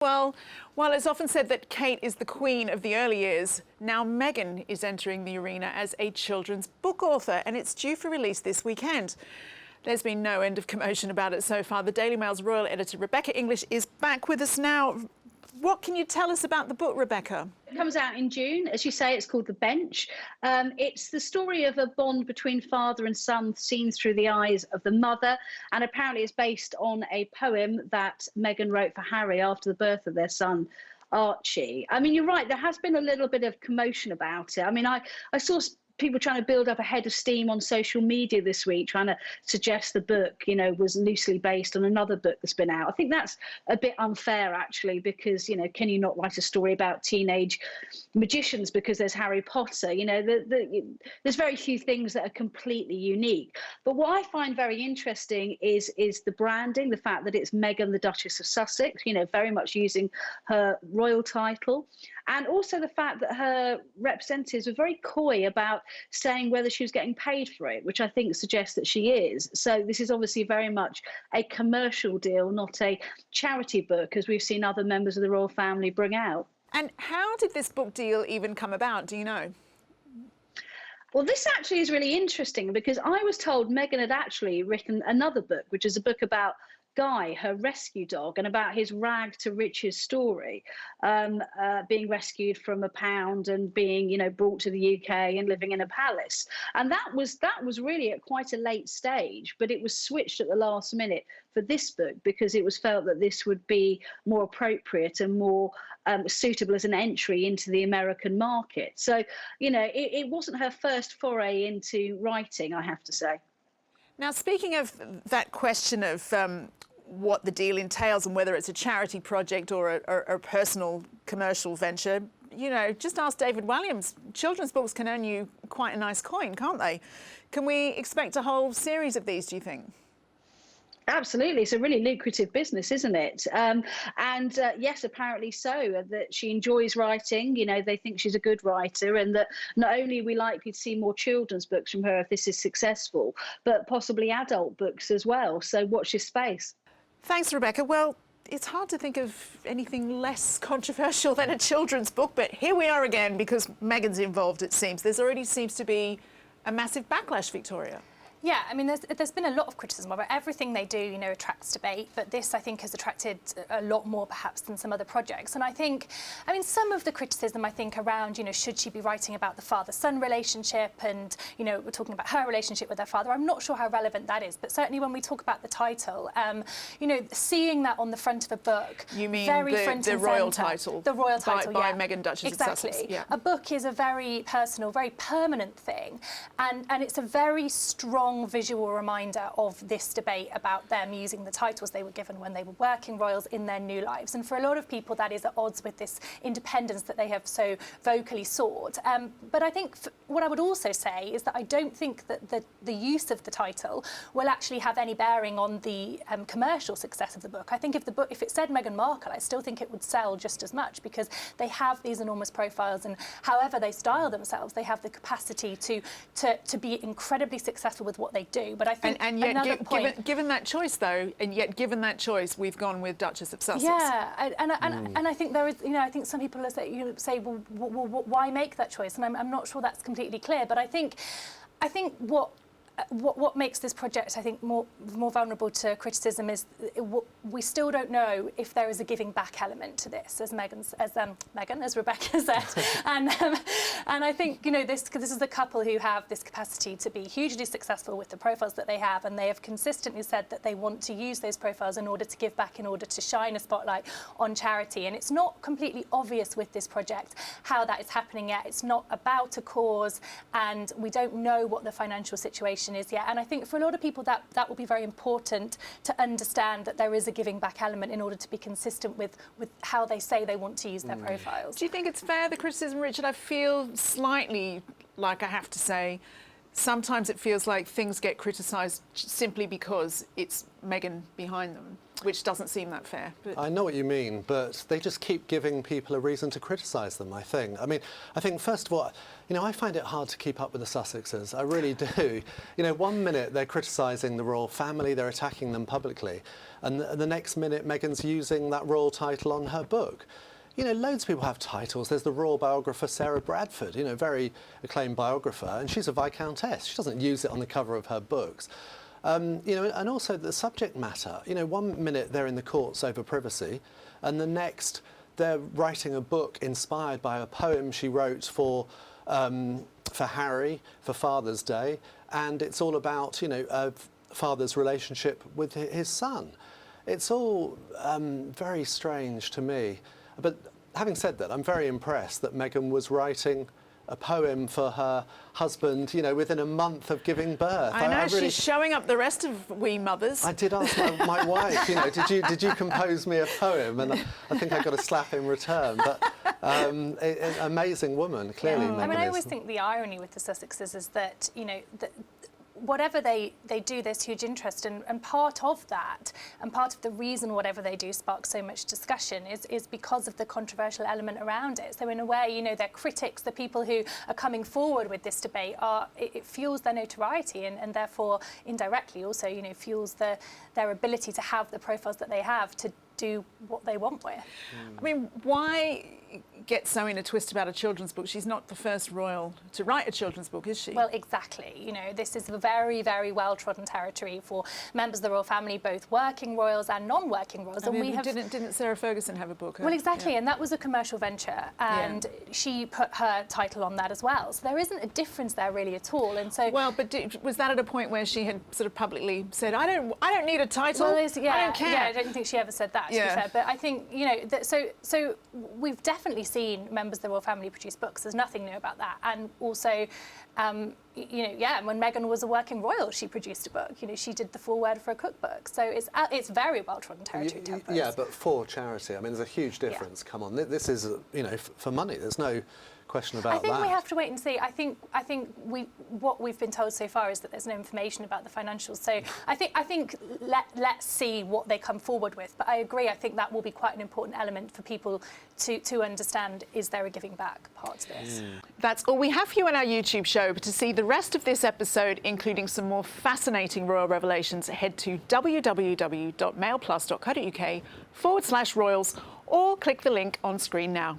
Well, while it's often said that Kate is the queen of the early years, now Meghan is entering the arena as a children's book author, and it's due for release this weekend. There's been no end of commotion about it so far. The Daily Mail's royal editor, Rebecca English, is back with us now. What can you tell us about the book, Rebecca? It comes out in June. As you say, it's called The Bench. It's the story of a bond between father and son seen through the eyes of the mother, and apparently it's based on a poem that Meghan wrote for Harry after the birth of their son, Archie. I mean, you're right, there has been a little bit of commotion about it. I mean, I saw people trying to build up a head of steam on social media this week, trying to suggest the book, was loosely based on another book that's been out. I think that's a bit unfair, actually, because, can you not write a story about teenage magicians because there's Harry Potter? There's very few things that are completely unique. But what I find very interesting is the branding, the fact that it's Meghan, the Duchess of Sussex, very much using her royal title. And also the fact that her representatives were very coy about saying whether she was getting paid for it, which I think suggests that she is. So this is obviously very much a commercial deal, not a charity book, as we've seen other members of the royal family bring out. And how did this book deal even come about? Do you know? Well, this actually is really interesting because I was told Meghan had actually written another book, which is a book about Guy, her rescue dog, and about his rag to riches story, being rescued from a pound and being, brought to the UK and living in a palace. And that was really at quite a late stage, but it was switched at the last minute for this book because it was felt that this would be more appropriate and more suitable as an entry into the American market. So, it wasn't her first foray into writing, I have to say. Now, speaking of that question of what the deal entails and whether it's a charity project or a personal commercial venture, just ask David Walliams. Children's books can earn you quite a nice coin, can't they? Can we expect a whole series of these, do you think? Absolutely. It's a really lucrative business, isn't it? Yes, apparently so, that she enjoys writing. They think she's a good writer, and that not only are we likely to see more children's books from her if this is successful, but possibly adult books as well. So watch this space. Thanks, Rebecca. Well, it's hard to think of anything less controversial than a children's book, but here we are again because Meghan's involved, it seems. There's already seems to be a massive backlash, Victoria. Yeah, I mean, there's been a lot of criticism of it. Everything they do, attracts debate, but this, I think, has attracted a lot more, perhaps, than some other projects. And I think, some of the criticism, around, should she be writing about the father-son relationship and, we're talking about her relationship with her father, I'm not sure how relevant that is. But certainly when we talk about the title, seeing that on the front of a book... You mean the royal title? The royal title, by Meghan, Duchess of Sussex. Exactly. Yeah. A book is a very personal, very permanent thing. And it's a very strong visual reminder of this debate about them using the titles they were given when they were working royals in their new lives. And for a lot of people, that is at odds with this independence that they have so vocally sought. But I think what I would also say is that I don't think that the use of the title will actually have any bearing on the commercial success of the book. I think if it said Meghan Markle, I still think it would sell just as much because they have these enormous profiles, and however they style themselves, they have the capacity to be incredibly successful with what they do. But I think and yet given that choice though, we've gone with Duchess of Sussex. Yeah, and I think there is, I think some people say, well, why make that choice? And I'm not sure that's completely clear. But I think what makes this project, I think, more vulnerable to criticism is we still don't know if there is a giving back element to this, as Rebecca said, and I think this is a couple who have this capacity to be hugely successful with the profiles that they have, and they have consistently said that they want to use those profiles in order to give back, in order to shine a spotlight on charity. And it's not completely obvious with this project how that is happening yet. It's not about a cause, and we don't know what the financial situation is yet. And I think for a lot of people that will be very important to understand that there is a giving back element in order to be consistent with how they say they want to use their profiles. Do you think it's fair, the criticism, Richard? I feel slightly like I have to say sometimes it feels like things get criticised simply because it's Meghan behind them, which doesn't seem that fair. But I know what you mean, but they just keep giving people a reason to criticise them, I think. I mean, I think, first of all, I find it hard to keep up with the Sussexes. I really do. One minute they're criticising the royal family, they're attacking them publicly, and the next minute Meghan's using that royal title on her book. Loads of people have titles. There's the royal biographer Sarah Bradford, very acclaimed biographer, and she's a viscountess. She doesn't use it on the cover of her books. And also the subject matter. One minute they're in the courts over privacy, and the next they're writing a book inspired by a poem she wrote for Harry for Father's Day, and it's all about a father's relationship with his son. It's all very strange to me. But having said that, I'm very impressed that Meghan was writing a poem for her husband, within a month of giving birth. I know, she's showing up the rest of we mothers. I did ask my wife, did you compose me a poem? And I think I got a slap in return. But an amazing woman, clearly. Yeah. Meghan I always think the irony with the Sussexes is that, that whatever they do, there's huge interest, and part of that, and part of the reason whatever they do sparks so much discussion is because of the controversial element around it. So in a way, their critics, the people who are coming forward with this debate, it fuels their notoriety and therefore indirectly also, fuels their ability to have the profiles that they have to do what they want with. I mean, why get so in a twist about a children's book? She's not the first royal to write a children's book, is she? Well, exactly. This is a very, very well-trodden territory for members of the royal family, both working royals and non-working royals. I mean, didn't Sarah Ferguson have a book? Well, exactly, and that was a commercial venture, and she put her title on that as well. So there isn't a difference there really at all. And so, well, but was that at a point where she had sort of publicly said, "I don't need a title. Well, I don't care." Yeah, I don't think she ever said that. To be fair, but I think so we've definitely seen members of the royal family produce books. There's nothing new about that, and also. When Meghan was a working royal, she produced a book. She did the foreword for a cookbook. So it's very well-trodden territory. Yeah, but for charity, I mean, there's a huge difference. Come on, this is for money. There's no question about that. I think we have to wait and see. I think what we've been told so far is that there's no information about the financials. So I think let's see what they come forward with. But I agree. I think that will be quite an important element for people to understand. Is there a giving back part to this? That's all we have for you on our YouTube show. But to see the rest of this episode, including some more fascinating royal revelations, head to www.mailplus.co.uk/royals or click the link on screen now.